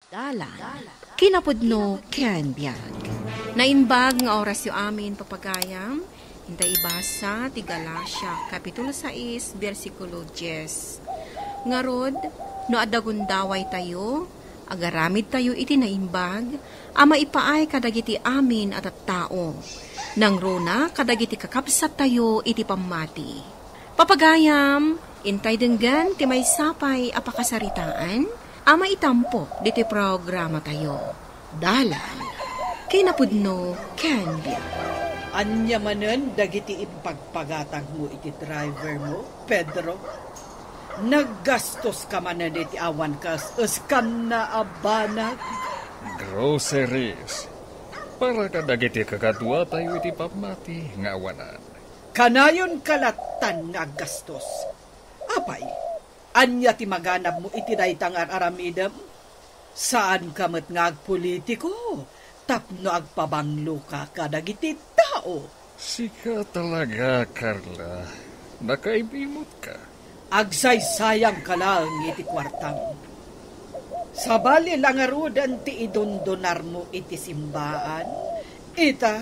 Dalan, kinapudno ken biyag. Nainbag nga oras yu amin papagayam, hintay ibasa ti Galacia, Kapitulo 6, versikulo 10. Ngarod, no adagundaway tayo, agaramid tayo iti naimbag, ama ipaay kadagiti amin at tao. Nang runa, kadagiti kakabsat tayo iti pamati. Papagayam, intay denggan ti may sapay apakasaritaan, ama itampo diti programa tayo. Dalan, kinapudno ken biyag. Anya manen dagiti ipagpagatang mo iti driver mo, Pedro. Naggastos ka manen iti awan kas uskan na abanag. Groceries. Para kadagiti kakadwa tayo iti pamati nga awanan. Kanayon kalatan nga gastos. Apay, anya ti maganap mo iti daytang aramidem? Saan kamet nga agpolitiko? Tapno agpabanglo ka kadagiti tao. Sika talaga, Carla. Nakaibimot ka. Agsaysayang ka lang iti kwartam. Sabali lang arudan ti idondonar mo iti simbaan. Ita,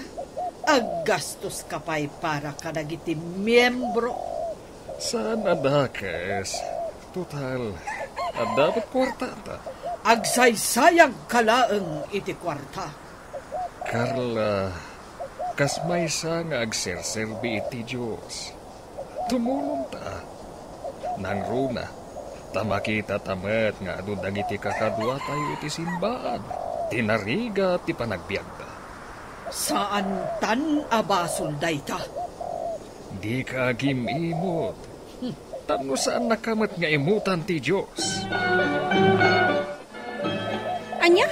aggastos ka pa'y para kadagiti miyembro. Saan adakes? Total, at dapat kwartata. Agsaysayang kalaeng iti kwarta. Carla, kas may sa nga agserserbi iti Diyos. Tumulong ta. Nang runa, tamakita tamet nga adu dagiti kakadwa tayo iti simbaan. Tinariga ti panagbiagda. Saan tan abasol dayta? Di ka agimimot. Tano saan nakamat nga imutan ti Diyos. Anya,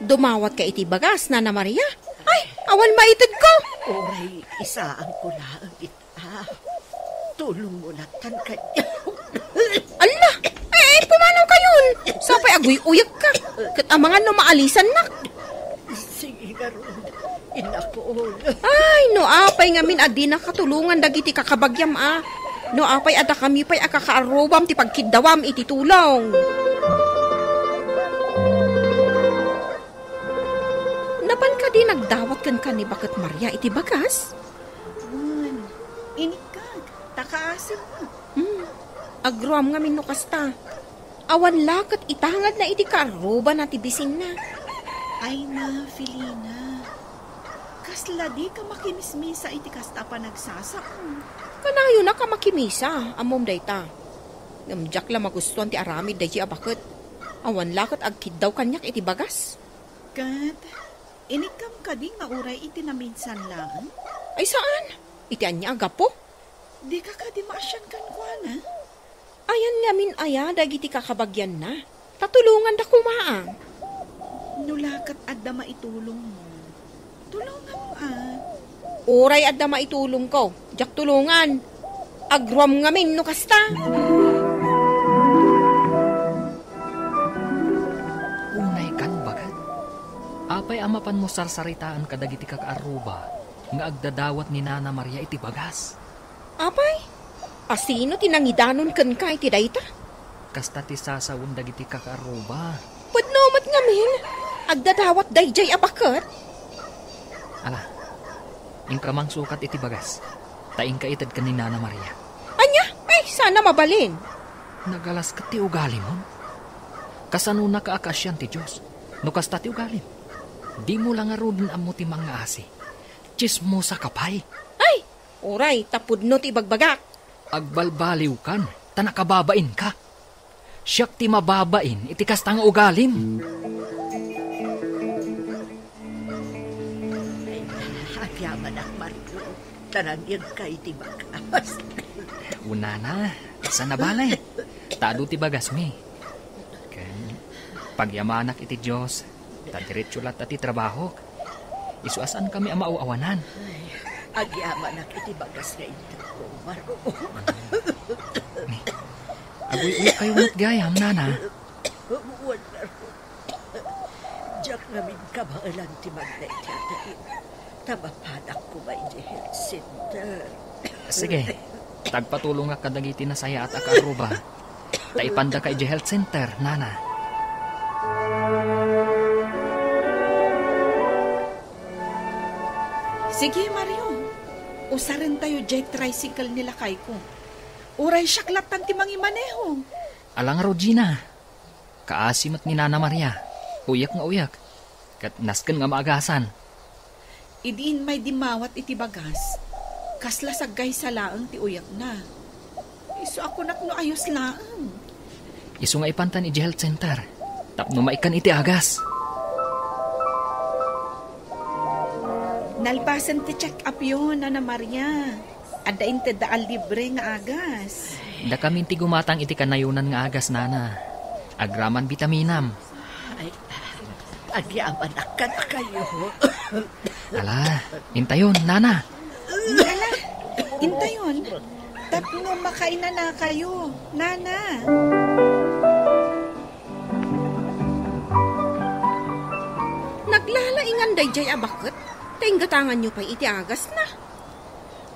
dumawat ka iti bagas, Nana Maria. Ay, awan maitid ko. Oray, isaan ko lang ita. Tulong mo na tan kanya. Ala, ay, pumanaw kayon. Sapay agoy uyag ka. Kat amangan no maalisan nak. Sige nga ron, inakol. Ay, no apay ngamin adi na katulungan dagiti kakabagyam No apay ada kami pa'y akakaarobam ti pagkidawam iti tulong. Napan ka di nagdawat kan ni Bakat Maria iti bagas? Inikag, takaasim mo. Agruam nga no kasta. Awan lakat itangad na iti kaaroba na ti bisin na. Ay na, Felina. Kasla di ka makimismisa iti kasta pa nagsasak. Kanayo na ka makimisa, amom dayta. Ngamjak lang magustuhan ti aramid dahi abakot. Awan lakat agkid daw kanyak iti bagas. Kat, inikam ka di nga uray iti na minsan lang. Ay saan? Iti anya agapo? Di ka di maasyan kan kwa na. Ayan ngamin aya dagiti kakabagyan na. Tatulungan da kumaang. Nulakat adda maitulong mo. Tulungan mo Uray adda maitulong ko. Jak tulungan. Agruam ngamin no kasta. Unay kan bagat. Apay amapan mo sarsaritaan kadagiti kakaaruba nga agdadawat ni Nana Maria iti bagas. Apay? Asino tinangidanon ken ka iti dayta? Kasta ti sasawon dagiti kakaaruba. Pudnomat ngamin. Agdadawat dayjay abakot. Ala, ingkamang sukat iti bagas. Taing ka itad ka ni Nana Maria. Anya? Ay, sana mabalin. Nagalas ka ti ugali mo. Kasano na kaakasyan ti Diyos. No kasta ti ugali. Di mo lang arudin amo ti mga asi. Chismo sa kapay. Ay, uray, tapudno ti bagbagak. Agbalbaliw kan, tanakababain ka. Siyak ti mababain, iti kastang ugalim. Yaman ak Mario, tanagyan ka iti bagas. Una na, sa nabalay. Tado ti bagas mi. Ken, pagyamanak iti Diyos, tadiretso lat ati trabaho. Isuasan kami ang mauawanan. Agyaman ak iti bagas na ito ko, Mario. Agoy-uy kayo mo't gayam, Nana. Wala ro. Diyak namin kamaalan ti magnay tiyatain. Tamapanak ko ba iti health center? Sige, tagpatulong nga kadagiti na saya at akaruba. Taipanda ka iti health center, Nana. Sige, Mario. Usarin tayo jet tricycle nila kay ko. Uray syaklatan ti mangimaneho. Alang Rodina, kaasim at ni Nana Maria. Uyak nga uyak. Kat nasken nga maagasan. Idiin may dimawat iti bagas. Kasla sagay sa laang ti uyak na. Iso ako nakno ayos laang. Isu nga ipantan iti health center. Tapno maikan iti agas. Nalpasan ti check up yun, Nana Maria. Adain ti daal libre nga agas. Da kami ti gumatang iti kanayunan nga agas, Nana. Agraman vitaminam. Ay, agyaman ka na kayo. Ala, intayon, Nana. Ala, intayon. Tapno makaina na kayo, Nana. Naglalaingan day jay abakot. Tainggatangan nyo pa iti agas na.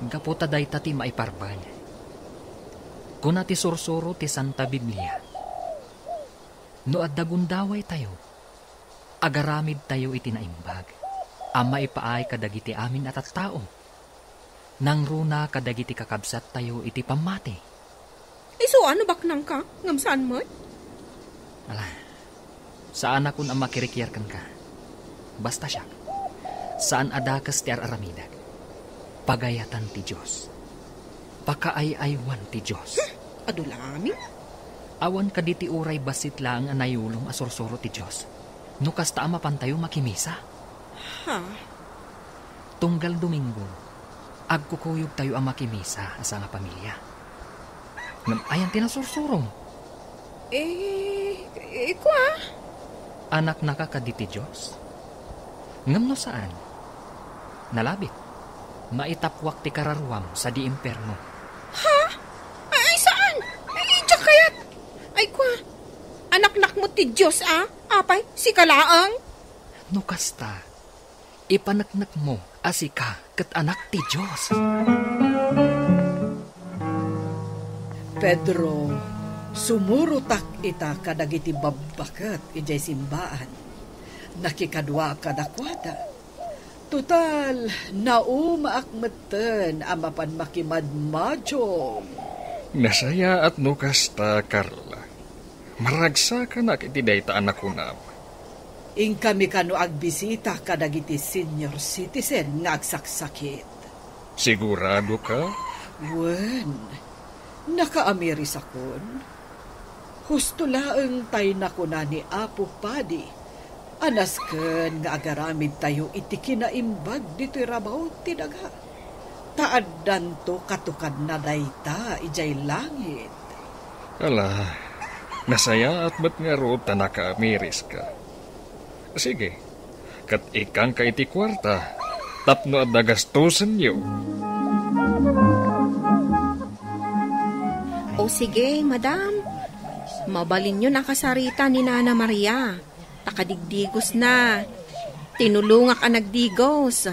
Gaputa day tati maiparbal. Kuna ti sursuro ti Santa Biblia. No adda gundaway tayo, agaramid tayo iti naimbag. Ama ipaay kadagiti amin at tao. Nang runa kadagiti kakabsat tayo iti pamati. Iso ano baknang ka? Ngam saan mo? Ala, saan akon ang makirikyarkan ka? Basta siya. Saan adakas ti aramidag? Pagayatan ti Diyos. Pakaay-aywan ti Diyos. Adulami? Awan kaditi uray basit lang ang nayulong asursuro ti Diyos. No kasta mapantayo makimisa. Ha? Tunggal Domingo, agkukuyog tayo ang makimisa asa nga pamilya. Ngam ayan tinasursuro. Iko ah. Anak nakakaditi Diyos. Ngam no saan? Nalabit. Maitapwak ti kararuam sa di imperno. Ha? Ay, saan? Ay, tiyak kayat. Ay, kwa. Anak-nak mo ti Diyos, ah? Apay, si kalaang. No kasta, ipanaknak mo asika kat anak ti Diyos. Pedro, sumurutak ita kadagiti babbakat ijay simbaan. Nakikadwa kadakwada. Total, naumaakmeten amapan makimadmadyo. Nasaya at no kasta, Carla. Maragsa ka na kiti dayta anak ko na. Ing kami kano agbisita kadagiti senior citizen nga agsaksakit. Sigurado ka? Wen, nakaamiris akon. Husto laeng tay na ko na ni Apo Padi. Anasken nga agaramid tayo iti kinaimbag dito'y rabaw tinaga. Taaddan to katukad na dayta ijay langit. Ala, nasaya at ba't nga ro ta nakaamiris ka? Sige, kat ikang ka iti kwarta, tapno at nagastusan niyo. O sige, madam. Mabalin nyo nakasarita ni Nana Maria. Takadigdigos na. Tinulungak ang nagdigos.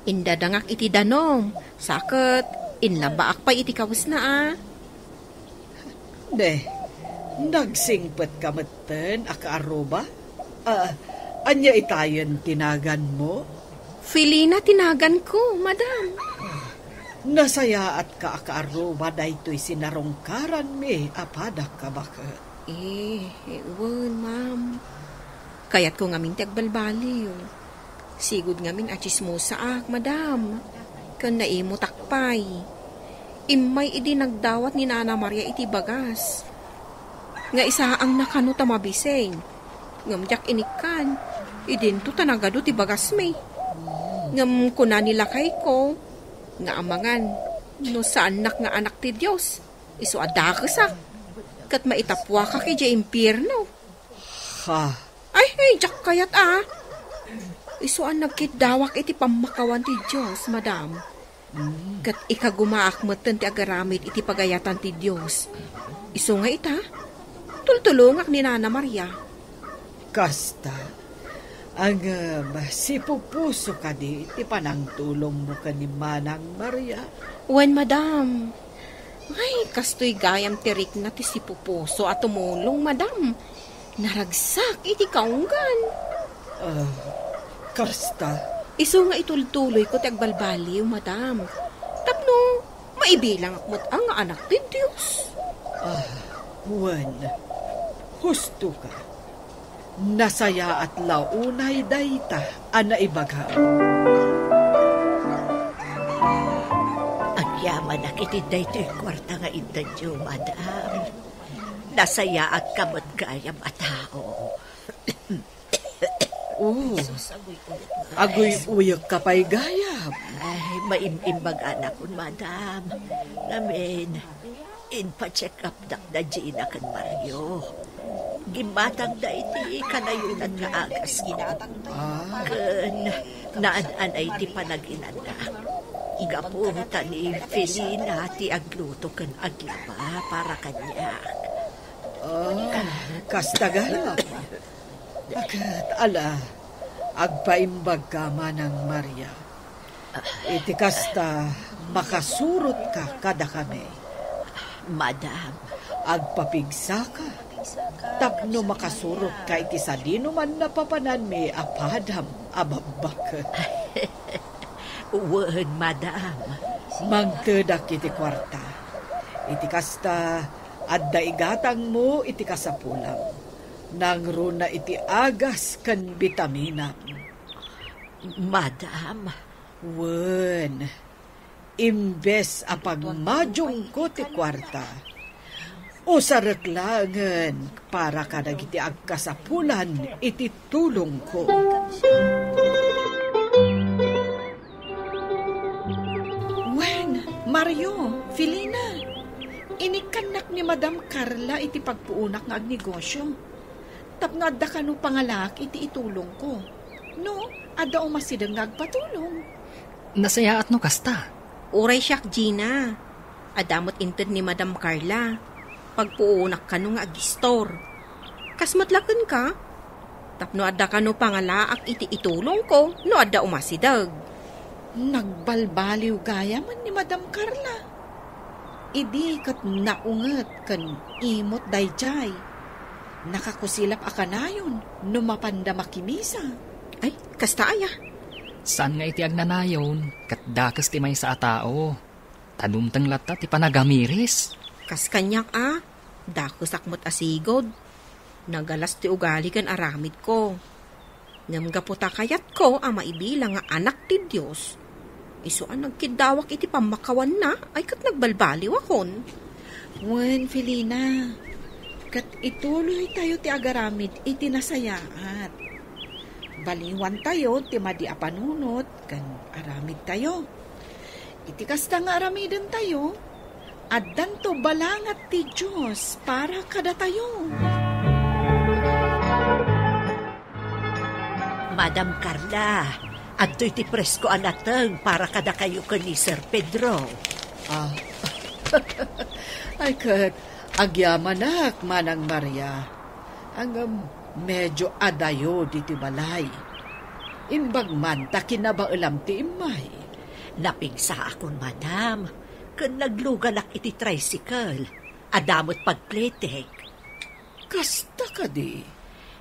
Indadangak iti danom. Sakit, inlabaak pa iti kawas na ah. De, nagsingpet kameten akaaroba? Anya itayan tinagan mo? Filina tinagan ko, madam. Nasaya at ka akaaroba daytoy sinarongkaran mi apadak ka bakit? Ewan, ma'am. Kaya't ko ngamin tagbalbaliw. Sigud ngamin at chismosa ak, madam. Kan naimo takpay. Imay idi nagdawat ni Nana Maria iti bagas. Nga isa ang nakano tamabiseng. Ngamjak inikan. Idin to tanagado ti bagas may. Ngam kuna nila kay ko. Nga amangan. No sa anak nga anak ti Diyos. Iso adakasak. Kat maitapwa ka kay impierno. Ha? Ay, jak kayat ah. Isuan nagkidawak iti pamakawan ti Diyos, madam. Kat ikagumaakmeten ti agaramid iti pagayatan ti Diyos. Isu nga ita, tultulungak ni Nana Maria. Kasta, ang sipupuso ka di, iti panangtulong mo ka ni Manang Maria. Wen, madam. Ay, kastoy gayam tirik na ti sipupuso at tumulong, madam. Naragsak iti kaunggan. Kasta, Iso nga itultuloy ko tagbalbaliw, madam. Tapno, maibilang akmot ang anak ti Diyos. Juan, husto ka. Nasaya at launay dayta ana ibaga. Ang yaman na kitid na ito'y kwarta nga intadyo, madam. Nasaya at kamot kayam at tao. Oh, agoy uyak ka pa'y gayam. Ay, maimimbag anak ko, madam. Namin, in-pa-check up na Gina kan Mario. Gimatang na iti kanayunan nga agas ko. Kan, naan ay ti panag-inanak. Igaputa ni Felina ti agluto kan aglaba para kanya. Kasta gayam. Agad, ala, agpaimbag ka manang Maria. Iti kasta, makasurot ka kada kami. Madam, Agpapigsa ka. Tapno makasurot ka iti sadino man napapanan mi apadam ababak. uwan, madam. Magtedak iti kwarta. Iti kasta, adda igatang mo iti kasapulam. Nangro na iti agas kan bitamina. Madam, Wen, imbes apag majong ko ti kwarta, o sareklangan para kadag iti agkasapulan iti tulong ko. Wen, Mario, Felina, inikanak ni Madam Carla iti pagpuunak nga agnegosyo. Tapno adda ka no pangalak iti itulong ko. No, adda o masidang agpatulong. Nasaya at no kasta. Uray siyak, Gina. Adamot inted ni Madam Carla. Pagpuunak ka no nga agistor. Kasmatlakan ka. Tapno adda ka no pangalaak iti itulong ko, no adda umasidag. Nagbalbaliw gaya man ni Madam Carla. Idi kat naungat kan imot dayjay. Nakakusilap akanayon no mapanda makimisa. Ay, kasta aya. Saan nga iti agnanayon, kat dakas ti may sa atao. Tanumtang lata ti panagamiris. Kas kanyak dakos akmot asigod. Nagalas ti ugali kan aramid ko. Ngam gaputa kayat ko maibilang nga anak ti Diyos. Isuan nagkidawak iti pamakawan na ay kat nagbalbaliw akon. Wen, Felina, kat ituloy tayo ti agaramid iti nasayaat. Baliwan tayo ti madi apanunot kan aramid tayo. Iti kasta nga aramiden tayo, addan to balangat ti Diyos para kada tayo. Madam Carla, adto'y ti presko anateng para kada kayo ka ni Sir Pedro. Ay kat, agyamanak manang Maria. Ang medyo adayo diti balay. Imbag man ta kinabaulam ti imay. Napigsa akon, madam. Kan naglugalak iti tricycle. Adamot pagpletek. Kasta ka di.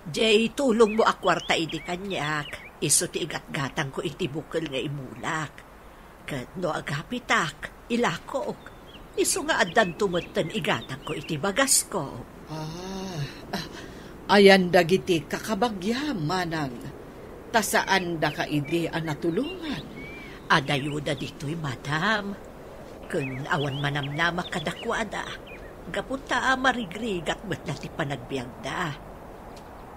Jay, tulong mo akwarta iti kanyak. Iso ti igat-gatang ko iti bukal nga imulak. Kat no agapitak, ilakok. Iso nga addan tumutan igatang ko iti bagas ko. Ayan dagiti kakabagyam manang. Tasaan da ka idi ang natulungan. Adayuda dito'y, madam. Kun awan manamnamak kadakwada, gaputa marigrigat met na ti panagbiag da.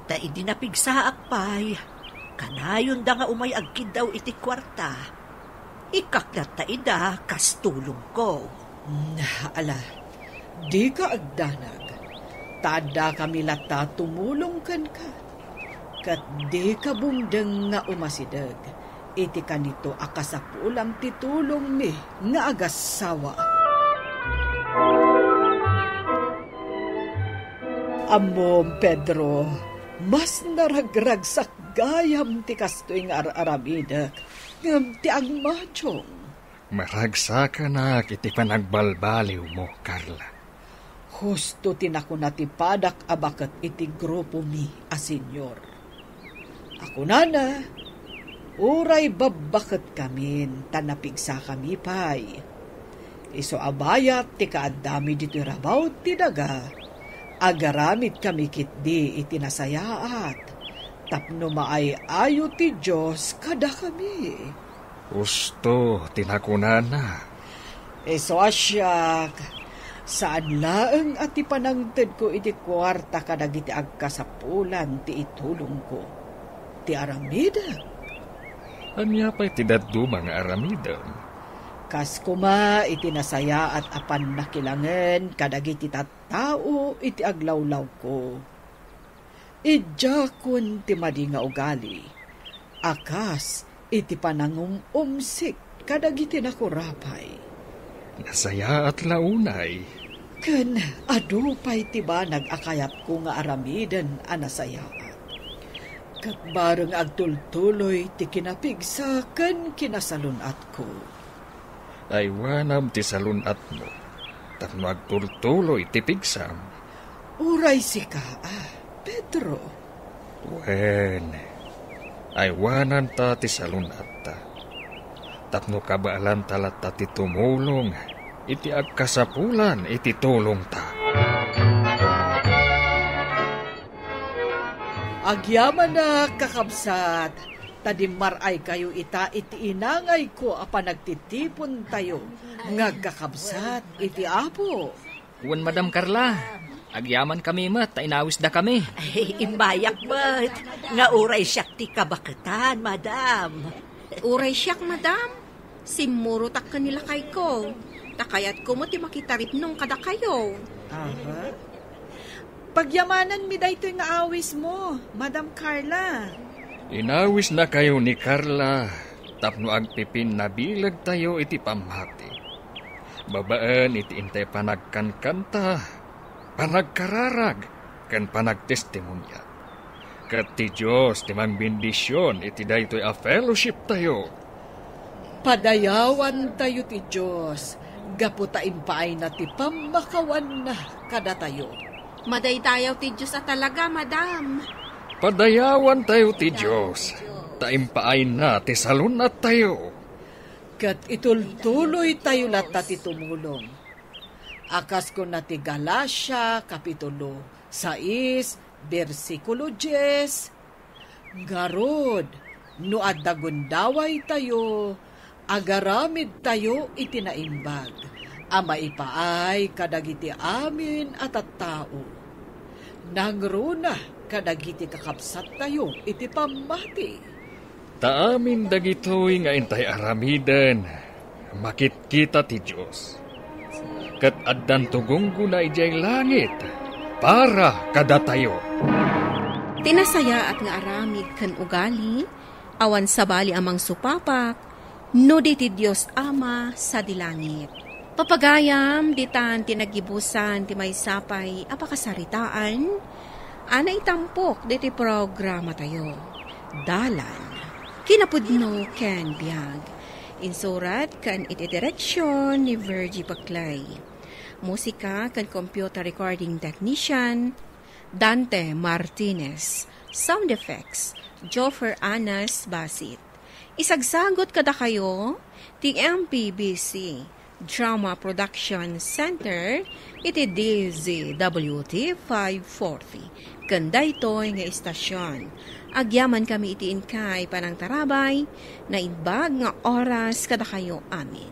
Ta idi napigsaak pay, kanayon da nga umay agkid daw iti kwarta. Ikaklat ta ida kas tulong ko. Ala, di ka agdanag. Tada kami lata tumulong kan ka. Kat di ka bumdeng nga umasidag. Iti kanito akasapulam titulong mi nga agasawa. Amom, Pedro, mas naragragsak gayam ti kastoy nga aramidak ngam ti agmachong. Maragsa na iti panagbalbaliw mo, Carla. Husto tinako na ti padak abakat iti grupo mi a senyor. Ako nana, Uray babakat kamin, tanapigsa kami pay. Iso abayat ti kaadami dito rabaw ti daga. Agaramid kami kitdi itinasayaat. Tapno maay ayo ti Diyos kada kami. Gusto, tinakunana. Iso asyak, saan laeng at ipanangted ko iti kwarta kadag iti agkasapulan ti itulong ko. Ti aramida. Anya pa'y tidaddo mga aramidam. Kas kuma iti nasaya at apan nakilangen kadag iti tattao iti aglawlaw ko. Idya kun ti madi nga ugali. Akas iti panangong umsik kadag iti nakurapay. Nasaya at launay. Ken adupay ti ba nag-akayat ko nga aramidan anasayaat. Kat bareng agtultuloy ti kinapigsa ken kinasalunat ko. Ay wanam ti salunat mo. Tapno agtultuloy ti pigsam. Uray si Pedro. Wen, ay wanan ta ti salunat ta. Tapno kabaalan talat ta ti tumulong. Iti agkasapulan iti tulong ta. Agyaman na kakabsat, tadimar ay kayo ita iti inangay ko apan nagtitipon tayo. Ngagkakabsat iti apo. Uwan, Madam Carla. Agyaman kami mat, inawis da kami. Ay, imbayak mat. Nga uray siyak ti kabakatan, madam. Uray siyak, madam. Simuro tak kanila kay ko. Takayat ko mo ti makitarip nung kada kayo. Aha. Pagyamanan mi daytoy nga awis mo, Madam Carla. Inawis na kayo ni Carla. Tapno agpipin na bilag tayo iti pamhati. Babaan iti intay panagkankanta, panagkararag, kan panagtestimonya. Kat ti Diyos ti mangbindisyon iti daytoy a fellowship tayo. Padayawan tayo ti Diyos, gaputa impaay na ti pamakawan na kada tayo. Madaydayaw ti Diyos at talaga, madam. Padayawan tayo ti Diyos. Taimpaay na ti salunat tayo. Kat itultuloy tayo lata ti tumulong. Akas ko na ti Galacia, Kapitulo 6, versikulo 10. Garod, no adagundaway tayo, agaramid tayo itinaimbag. Ama ipaay kadagiti amin at at tao. Nangruna kadagiti kakapsat tayo iti pamati. Taamin dagitoy nga intay aramidan. Makit kita ti Diyos. Kat addan tugunggo na ijay langit. Para kada tayo. Tinasaya at nga aramid kan ugali, awan sabali amang supapak, no di ti Diyos Ama sa dilangit. Papagayam, ditan tinagibusan, ti may sapay, apakasaritaan, ana itampok, diti programa tayo. Dalan, kinapudno ken biag. Insurat kan iti direksyon ni Virgie Paclay. Musika kan computer recording technician, Dante Martinez. Sound effects, Joffer Anas Basit. Isagsagot kada kayo, ti MPBC. Drama Production Center, iti DZWT 540. Kanda ito'y nga istasyon. Agyaman kami iti inkay panang tarabay, na imbag nga oras kada kayo amin.